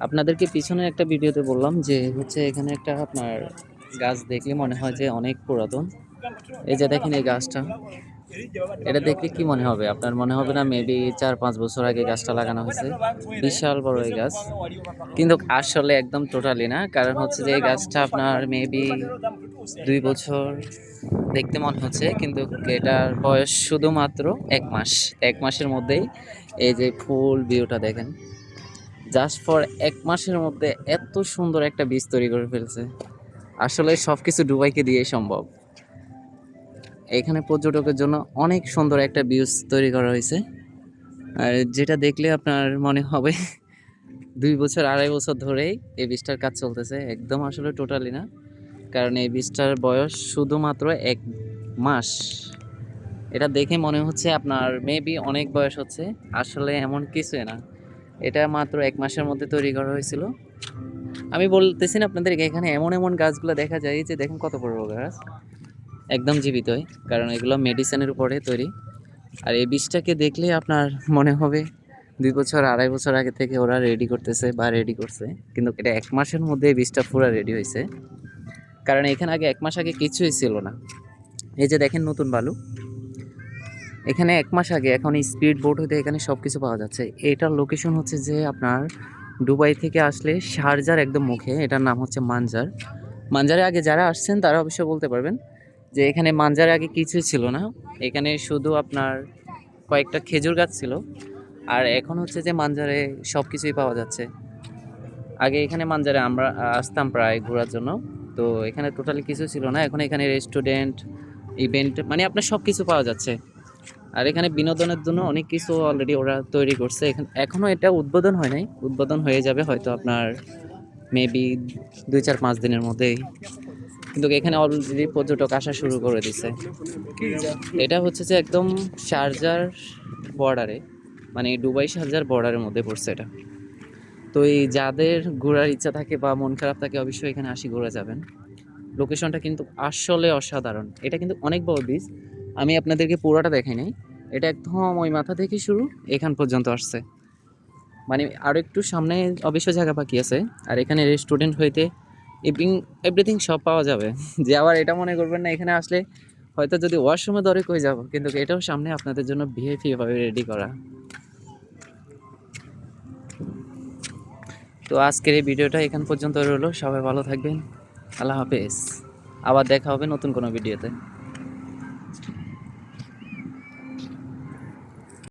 আপনাদেরকে পিছনে একটা ভিডিওতে বললাম যে হচ্ছে এখানে একটা আপনার গাছ দেখলে মনে হয় যে অনেক পুরাতন। এই যে দেখেন এই গাছটা, এটা দেখলে কি মনে হবে আপনার? মনে হবে না মেবি 4-5 বছর আগে গাছটা লাগানো হয়েছে? বিশাল বড় এই গাছ, কিন্তু আসলে একদম টোটালি না। কারণ হচ্ছে যে এই গাছটা আপনার মেবি 2 বছর দেখতে মনে হচ্ছে, কিন্তু এটার বয়স শুধুমাত্র 1 মাস। 1 মাসের মধ্যেই এই যে ফুল ভিউটা দেখেন, জাস্ট ফর 1 মাসের মধ্যে এত সুন্দর একটা বীজ তৈরি করে ফেলছে। আসলে সবকিছু ডুবাইকে দিয়ে সম্ভব। এখানে পর্যটকের জন্য অনেক সুন্দর একটা বীজ তৈরি করা হয়েছে, আর যেটা দেখলে আপনার মনে হবে 2 বছর 2.5 বছর ধরেই এই বীজটার কাজ চলতেছে। একদম আসলে টোটালি না, কারণ এই বীজটার বয়স শুধুমাত্র 1 মাস। এটা দেখে মনে হচ্ছে আপনার মেবি অনেক বয়স হচ্ছে, আসলে এমন কিছুই না। এটা মাত্র 1 মাসের মধ্যে তৈরি করা হয়েছিল। আমি বলতেছি না আপনাদের, এখানে এমন এমন গাছগুলো দেখা যায় যে দেখেন কত বড় বড় গাছ, একদম জীবিত হয়, কারণ এগুলো মেডিসিনের উপরে তৈরি। আর এই বীজটাকে দেখলে আপনার মনে হবে 2 বছর 2.5 বছর আগে থেকে ওরা রেডি করতেছে বা রেডি করছে, কিন্তু এটা 1 মাসের মধ্যে এই বীজটা পুরো রেডি হয়েছে। কারণ এখানে আগে 1 মাস আগে কিছুই ছিল না। এই যে দেখেন নতুন বালু, এখানে 1 মাস আগে, এখন স্পিড বোট হইতে এখানে সব কিছু পাওয়া যাচ্ছে। এটার লোকেশন হচ্ছে যে আপনার দুবাই থেকে আসলে শারজার একদম মুখে, এটার নাম হচ্ছে মানজার। মানজারে আগে যারা আসছেন তারা অবশ্যই বলতে পারবেন যে এখানে মানজারে আগে কিছুই ছিল না। এখানে শুধু আপনার কয়েকটা খেজুর গাছ ছিল, আর এখন হচ্ছে যে মানজারে সব কিছুই পাওয়া যাচ্ছে। আগে এখানে মানজারে আমরা আসতাম প্রায় ঘোরার জন্য, তো এখানে টোটালি কিছু ছিল না। এখন এখানে রেস্টুরেন্ট, ইভেন্ট, মানে আপনার সব কিছু পাওয়া যাচ্ছে। আর এখানে বিনোদনের জন্য অনেক কিছু অলরেডি ওরা তৈরি করছে। এখনো এটা উদ্বোধন হয় নাই, উদ্বোধন হয়ে যাবে হয়তো আপনার মেবি 2-4-5 দিনের মধ্যেই। কিন্তু এখানে অলরেডি পর্যটক আসা শুরু করে দিছে। এটা হচ্ছে যে একদম শারজার বর্ডারে, মানে দুবাই শারজার বর্ডারের মধ্যে পড়ছে এটা। তো এই যাদের ঘোরার ইচ্ছা থাকে বা মন খারাপ থাকে অবশ্যই এখানে ঘোরা যাবেন। লোকেশনটা কিন্তু আসলে অসাধারণ। এটা কিন্তু অনেক বড় বীজ, আমি আপনাদেরকে পুরোটা দেখাই নাই। এটা একদম ওই মাথা থেকে শুরু, এখান পর্যন্ত আসছে। মানে আরও একটু সামনে অবশ্য জায়গা বাকি আছে। আর এখানে রেস্টুরেন্ট হইতে এভরিথিং সব পাওয়া যাবে। যে আবার এটা মনে করবেন না এখানে আসলে হয়তো যদি ওয়াশরুমে ধরে কই যাব, কিন্তু এটাও সামনে আপনাদের জন্য ভিআইপি ভাবে রেডি করা। তো আজকের এই ভিডিওটা এখান পর্যন্ত রইলো। সবাই ভালো থাকবেন, আল্লাহ হাফেজ। আবার দেখা হবে নতুন কোনো ভিডিওতে।